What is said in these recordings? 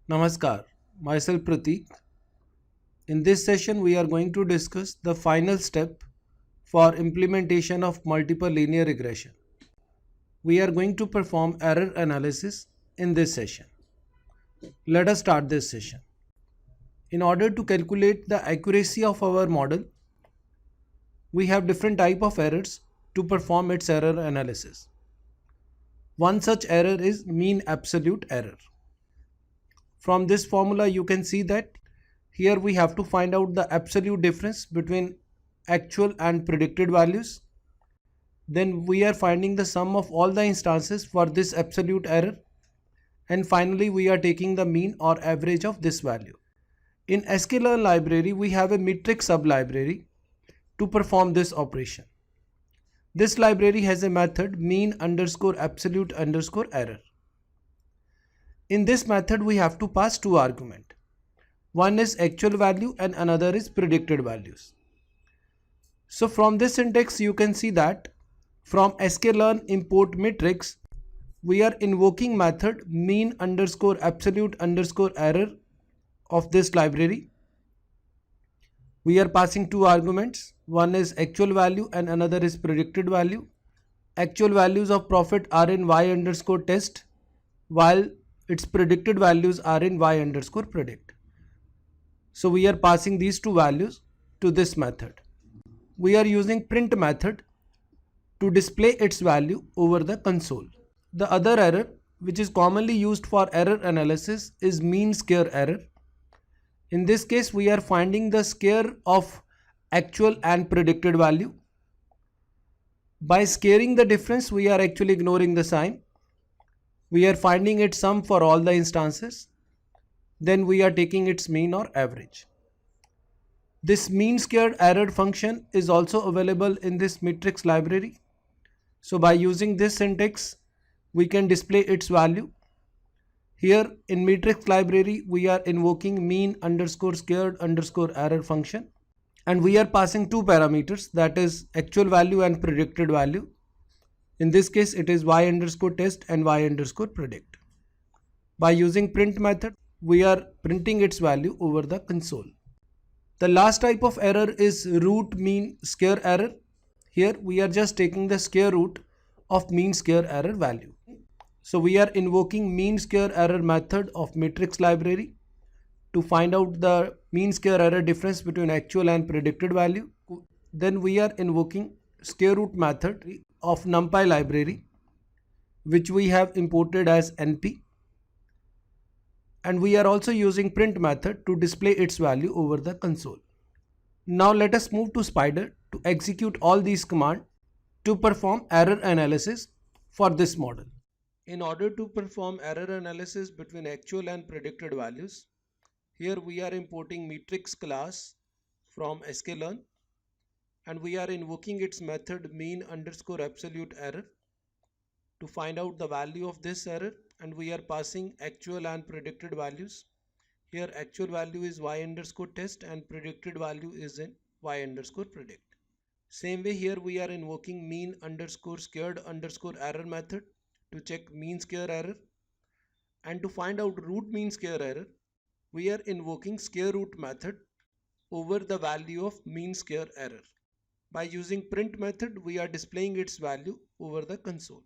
Namaskar, myself Pratik. In this session, we are going to discuss the final step for implementation of multiple linear regression. We are going to perform error analysis in this session. Let us start this session. In order to calculate the accuracy of our model, we have different type of errors to perform its error analysis. One such error is mean absolute error. From this formula, you can see that here we have to find out the absolute difference between actual and predicted values. Then we are finding the sum of all the instances for this absolute error. And finally, we are taking the mean or average of this value. In sklearn library, we have a metric sublibrary to perform this operation. This library has a method mean underscore absolute underscore error. In this method, we have to pass two arguments. One is actual value and another is predicted values. So from this syntax, you can see that from sklearn import matrix, we are invoking method mean underscore absolute underscore error of this library. We are passing two arguments. One is actual value and another is predicted value. Actual values of profit are in y underscore test, while its predicted values are in y underscore predict. So we are passing these two values to this method. We are using print method to display its value over the console. The other error, which is commonly used for error analysis, is mean square error. In this case, we are finding the square of actual and predicted value. By squaring the difference, we are actually ignoring the sign. We are finding its sum for all the instances. Then we are taking its mean or average. This mean squared error function is also available in this matrix library. So by using this syntax, we can display its value. Here in matrix library, we are invoking mean underscore squared underscore error function. And we are passing two parameters, that is actual value and predicted value. In this case, it is y underscore test and y underscore predict. By using print method, we are printing its value over the console. The last type of error is root mean square error. Here we are just taking the square root of mean square error value. So we are invoking mean square error method of matrix library to find out the mean square error difference between actual and predicted value. Then we are invoking square root method of numpy library, which we have imported as np. And we are also using print method to display its value over the console. Now let us move to Spyder to execute all these commands to perform error analysis for this model. In order to perform error analysis between actual and predicted values, here we are importing matrix class from sklearn and we are invoking its method mean underscore absolute error to find out the value of this error, and we are passing actual and predicted values. Here actual value is y underscore test and predicted value is in y underscore predict. Same way here we are invoking mean underscore squared underscore error method to check mean square error, and to find out root mean square error we are invoking square root method over the value of mean square error. By using print method, we are displaying its value over the console.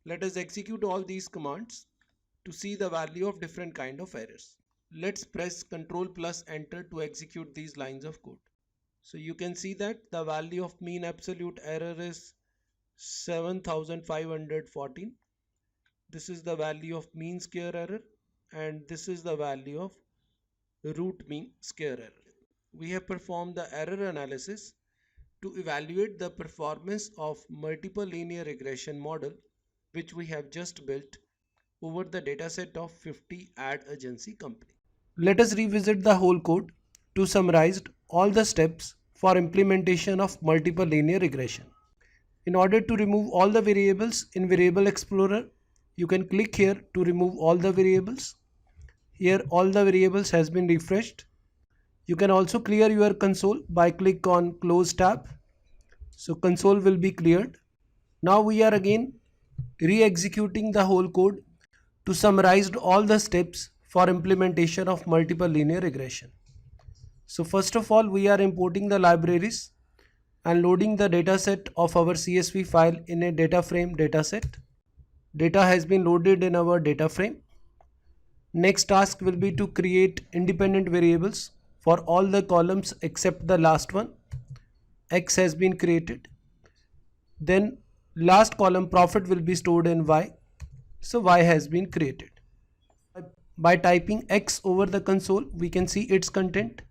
Let us execute all these commands to see the value of different kind of errors. Let's press Ctrl plus Enter to execute these lines of code. So you can see that the value of mean absolute error is 7514. This is the value of mean square error and this is the value of root mean square error. We have performed the error analysis to evaluate the performance of multiple linear regression model which we have just built over the dataset of 50 ad agency company. Let us revisit the whole code to summarize all the steps for implementation of multiple linear regression. In order to remove all the variables in Variable Explorer, you can click here to remove all the variables. Here all the variables has been refreshed. You can also clear your console by click on Close tab. So console will be cleared. Now we are again re-executing the whole code to summarize all the steps for implementation of multiple linear regression. So first of all, we are importing the libraries and loading the dataset of our CSV file in a data frame dataset. Data has been loaded in our data frame. Next task will be to create independent variables for all the columns except the last one. X has been created. Then last column profit will be stored in Y. So Y has been created. By typing X over the console, we can see its content.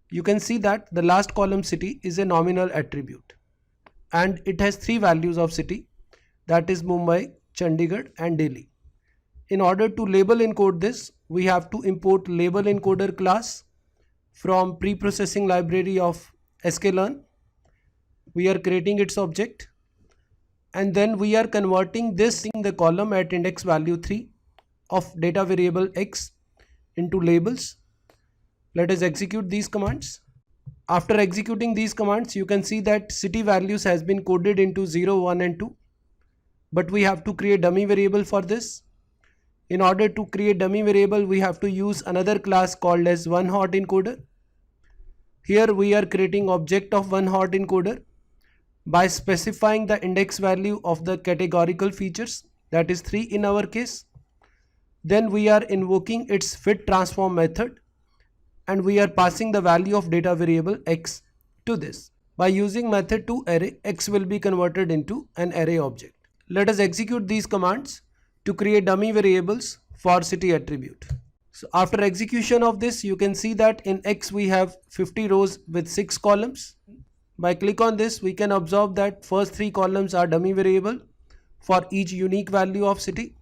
You can see that the last column city is a nominal attribute and it has three values of city, that is Mumbai, Chandigarh and Delhi. In order to label encode this, we have to import label encoder class from pre-processing library of sklearn. We are creating its object and then we are converting this in the column at index value 3 of data variable X into labels. Let us execute these commands. After executing these commands, you can see that city values has been coded into 0, 1 and 2. But we have to create dummy variable for this. In order to create dummy variable, we have to use another class called as one-hot encoder. Here we are creating object of one-hot encoder by specifying the index value of the categorical features, that is 3 in our case. Then we are invoking its fit transform method and we are passing the value of data variable X to this. By using method to array, X will be converted into an array object. Let us execute these commands to create dummy variables for city attribute. So after execution of this, you can see that in X we have 50 rows with 6 columns. By click on this, we can observe that first 3 columns are dummy variable for each unique value of city,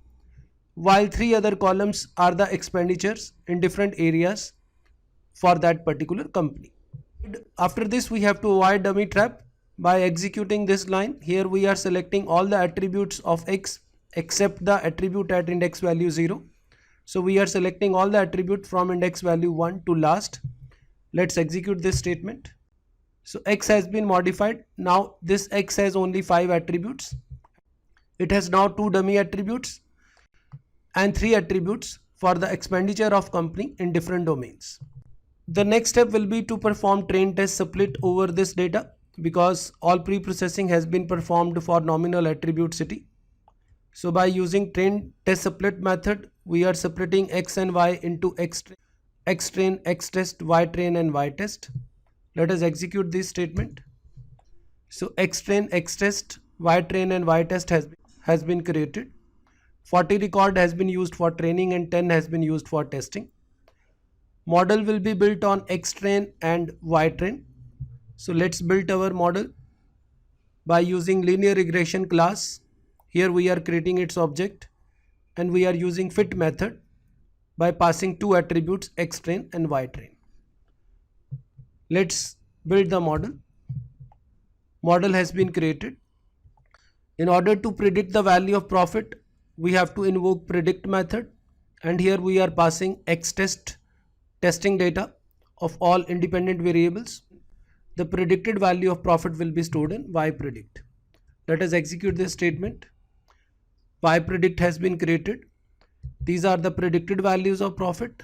while 3 other columns are the expenditures in different areas for that particular company. After this, we have to avoid dummy trap by executing this line. Here we are selecting all the attributes of X except the attribute at index value 0. So we are selecting all the attribute from index value 1 to last. Let's execute this statement. So X has been modified. Now this X has only 5 attributes. It has now 2 dummy attributes and 3 attributes for the expenditure of company in different domains. The next step will be to perform train test split over this data because all pre-processing has been performed for nominal attribute city. So by using train test split method, we are splitting X and Y into X train, X test, Y train and Y test. Let us execute this statement. So X train, X test, Y train and Y test has been created. 40 record has been used for training and 10 has been used for testing. Model will be built on X train and Y train. So let's build our model by using linear regression class. Here we are creating its object and we are using fit method by passing 2 attributes X train and Y train. Let's build the model. Model has been created. In order to predict the value of profit, we have to invoke predict method and here we are passing X test testing data of all independent variables. The predicted value of profit will be stored in Y predict. Let us execute this statement. Y predict has been created. These are the predicted values of profit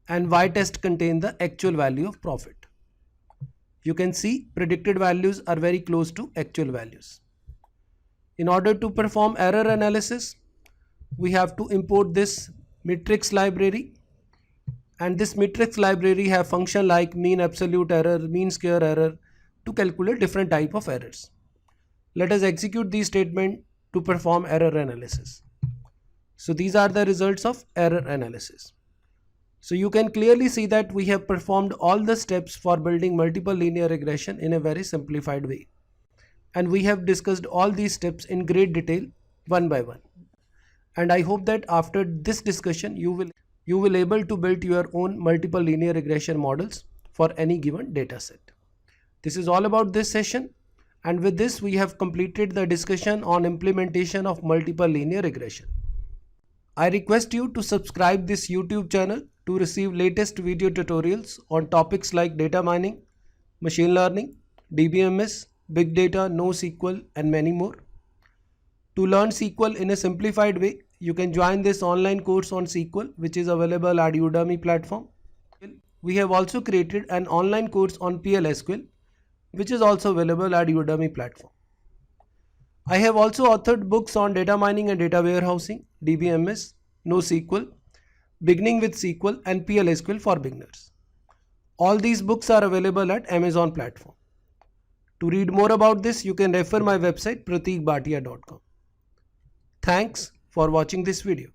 and Y test contain the actual value of profit. You can see predicted values are very close to actual values. In order to perform error analysis, we have to import this matrix library. And this matrix library have function like mean absolute error, mean square error to calculate different type of errors. Let us execute these statement to perform error analysis. So these are the results of error analysis. So you can clearly see that we have performed all the steps for building multiple linear regression in a very simplified way. And we have discussed all these steps in great detail one by one. And I hope that after this discussion, you will able to build your own multiple linear regression models for any given data set. This is all about this session, and with this we have completed the discussion on implementation of multiple linear regression. I request you to subscribe this YouTube channel to receive latest video tutorials on topics like data mining, machine learning, DBMS, big data, NoSQL and many more. To learn SQL in a simplified way, you can join this online course on SQL, which is available at Udemy platform. We have also created an online course on PLSQL, which is also available at Udemy platform. I have also authored books on data mining and data warehousing, DBMS, NoSQL, Beginning with SQL, and PLSQL for beginners. All these books are available at Amazon platform. To read more about this, you can refer my website prateekbhatia.com. Thanks for watching this video.